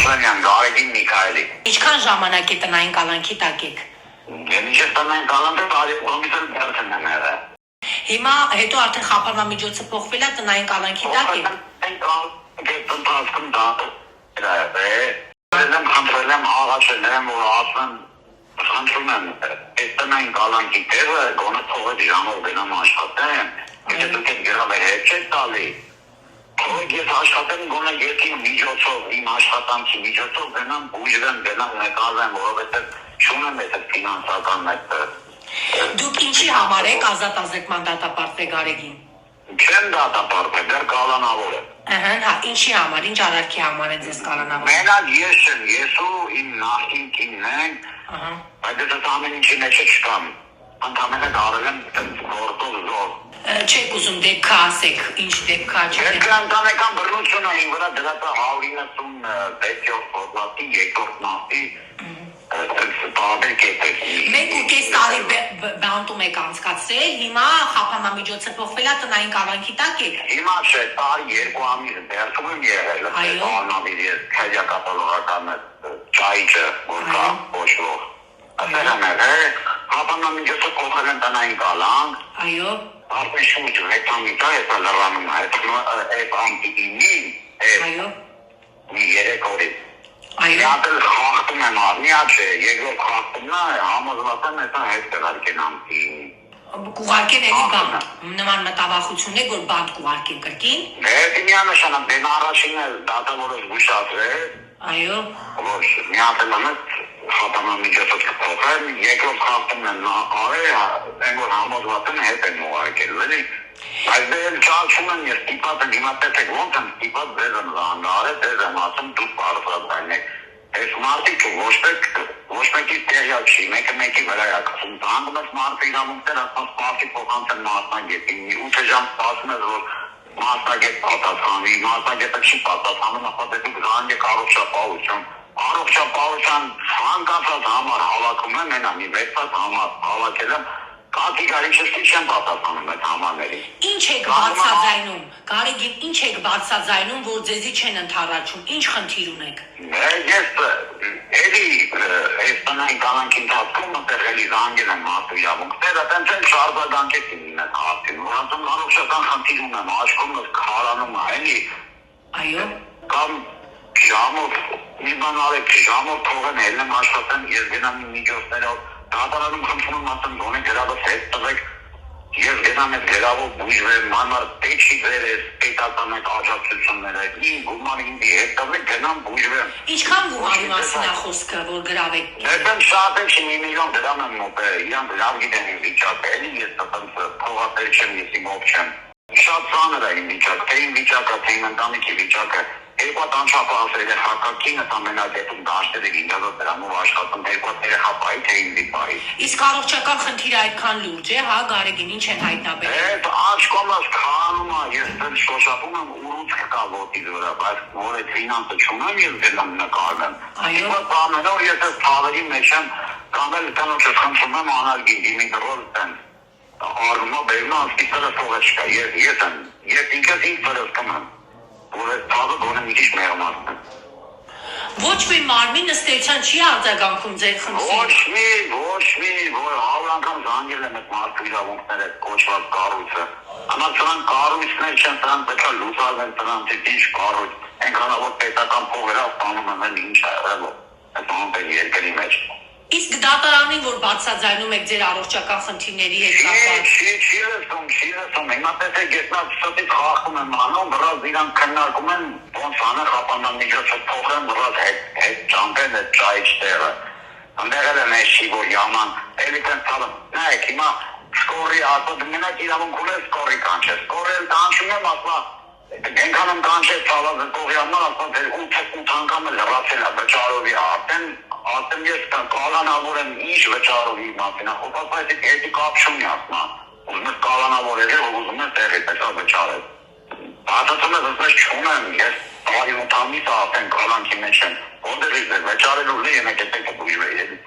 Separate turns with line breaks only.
Աշլանյան, Գարեգին Միքայելի։
Ինչքան ժամանակ է տնային կալանքի տակ եք։
Ինչ է տնային կալանքը տարեկոմից էլ դերցն եմ եղել։
Հիմա հետո արդեն խափանամիջոցը փոխվել է տնային կալանքի տակ եք։
Ընթացքում դա խնդրել եմ աղաչելեմ, որ ասեմ, խնդրում եմ, այս տնային կալանքի տեղը գոնե թողեք ժամով գնամ աշխատեմ, եթե դուք եք գրավը հետ չեք տալի, թողեք ես աշխատեմ գոնե երկի միջոցով, իմ աշխատանքի միջոցով գնամ բույժվեմ, գնամ նկարվեմ, որովհետև չունեմ այդ ֆինանսական այդ։
Դուք ինչի համար եք ազատ-ազատման դատապարտվել Գարեգին։
Չեմ դատապարտվել, դեռ կալանավոր եմ։
Հա, ինչի համար, ինչ արարքի համար է ձեզ կալանավոր։
Մենակ ես չեմ, ես ու իմ նախին կինն ենք, բայց ես ամեն ինչի մեջ չկամ, ընդամենը կարել եմ գործով զոր։
Չեք ուզում դեպքը ասեք, ինչ դեպքա չեք։
Դեպքը ընտանեկան բռնությունը իմ վրա դրած է 196-րդ հոդվածի երկրորդ մասի
Մեկ ու կես տարի բանտում եք անցկացրել, հիմա խափանամիջոցը փոխվել է տնային կալանքի տակ եք։
Հիմա չէ, տարի 2 ամիս դերքում եմ եղել, անավիր ես քաջակապալողական ճայիճը, որ կա ոչվող։ Ասել եմ եղել, խափանամիջոցը փոխել են տնային կալանք։
Այո։
Արդեն շուրջ 6 ամիս է հետո լրանում է, այդ ամպիտինին, մի 3 օրից։ Միատել խաղթում եմ արմիա չէ, երկրորդ խաղթումն է, համոզված եմ հետո հետ կղարկեն ամպիտինին։
Կուղարկեն էլի բանտ, նման մտավախություն է, որ բանտ կուղարկեն կրկին։
Դե միանշանակ դեն առաջինը դատավորը զգուշացրել։
Այո։
Ոչ, միատել եմ խափանամիջոցը կփոխել, երկրորդ խաղթումն եմ արել, այն որ համոզված եմ հետ են ուղարկել, էլի։ Բայց դե չարչում եմ ես ստիպած եմ, հիմա տեսեք ոնց եմ ստիպած ձեզ եմ զանգարել, ձեզ եմ ասում դուք պարզրացային եք։ Այս մարդիկը ոչ մեկի տեղյակ չի, մեկը մեկի վրա է կսում, զանգում ես մարդը իրավունքներ, ասած մարդի փոխանցեն մասնագետին, 8 ժամ սպասում ես, որ մասնագետ պատասխանի, մասնագետը չի պատասխանում, ապա դե դուք զանգեք առողջապահության ցանկացած համար հավաքում եմ, մենա մի 6 համար հավաքել եմ, կատեգորիչisesti չեմ պատասխանում այդ համաներին։
Ինչ եք բացաձայնում, Գարեգին, ինչ եք բացաձայնում, որ ձեզի չեն ընդառաջում, ինչ խնդիր ունեք։
Ես էլի այս տնային կալանքի ընթացքում մտեղ էլի զանգել եմ մարդու իրավունքները, տենց էլ շարժադանքեցին իմ այդ հարցին, որ ասում առողջական խնդիր ունեմ, աշխումս քարանում է, էլի։
Այո։
Կամ ժամով, մի բան արեք, ժամով թողեն ելնեմ աշխատեմ, ես գնամ իմ միջոցներով, դատարանում խնդրում ասեմ, գոնե գրավս հետ տվեք, ես գնամ այդ գրավով բույժվեմ, մանար պետքի ձեր ես, պետական այդ աջակցությունները, իմ գումար ինձի հետ տվեք, գնամ բույժվեմ։
Ինչքան գումարի մասին է խոսքը, որ գրավեք։
Դեպեն շատ է չի, 1 միլիոն դրամ եմ մոտել, իրանք լավ գիտեն իմ վիճակը, էլի ես փողատել չեմ, ես իմ ով չեմ։ Շատ ծանր է իմ վիճակը, թե իմ վիճակը, թե իմ ընտանիքի վիճակը։ Երկու անչափահաս երեխակինս ամենադեպում դաշտերեք ինձ դրանով աշխատում, երկու երեխապայի թե ինձ պայի։
Իսկ առողջական խնդիրը այդքան լուրջ է, հա, Գարեգին, ինչ են հայտնաբերել։
Այդ աչքոմս քանում է, ես դեռ շոշափում եմ ուռուցք կա ոտից վրա, բայց որ այդ ֆինանսը չունեմ, ես գնամ նկարեմ։
Այո։
Ամենօր ես այդ ցավերի մեջ եմ, կամ էլ տանոջս խնդրում եմ անարգի դիմիտրոլ տեն։ Արումա բերնա ասկիսերը փողը չկա, ես ինքս ինձ վրսկում եմ, որ այդ ցավը գոնե մի քիչ մեղմացն է։
Ոչ մի մարմին ըստ էության չի արձագանքում ձեր խնդրին։
Ոչ մի, որ 100 անգամ զանգել եմ այդ մարդու իրավունքները կոչված կառույցը։ Ամա սրանք կառույցներ չեն, սրանք պետք է լուսավորեն, սրանք ինչ կառույց։ Այնքանավոր պետական փողերը ստանում են ինչ է եղել այդ ամեն երկրի մեջ։
Իսկ դատարանին, որ բացաձայնում եք ձեր առողջական խնդիրների հետ կապված։
Չի լսում, հիմա տեսեք ես նա ստից խախտում եմ անում, բռած իրանք քննարկում են, ոնց անեն խափանամիջոցը փոխեն, բռած հետ ճամփեն այդ ճայիչ տեղը։ Ընդեղել եմ ես չի, որ yaman, էլի տենց թալը, նայեք հիմա սկորի ասոտ, մենակ իրավունք ուներ սկորի կանչել, սկորի էլ կանչում եմ, ասա, ենքան եմ կանչել թալազը կողյանման, ասա, դեր 8 անգամ էլ հրացել է վճարովի Ասեմ ես կալանավոր եմ ինչ վճարովի մասին, խոսած հետի կապ չունի ասմա, ուզում ես կալանավոր եղել, ուզում ես տեղի պետքա վճարել։ Բացացում ես ասպես չունեմ, ես տարի 8 ամիս արդեն կալանքի մեջ եմ, ոնտեղից է վճարելու լի եմ եք պետք է բույժվեի էլի։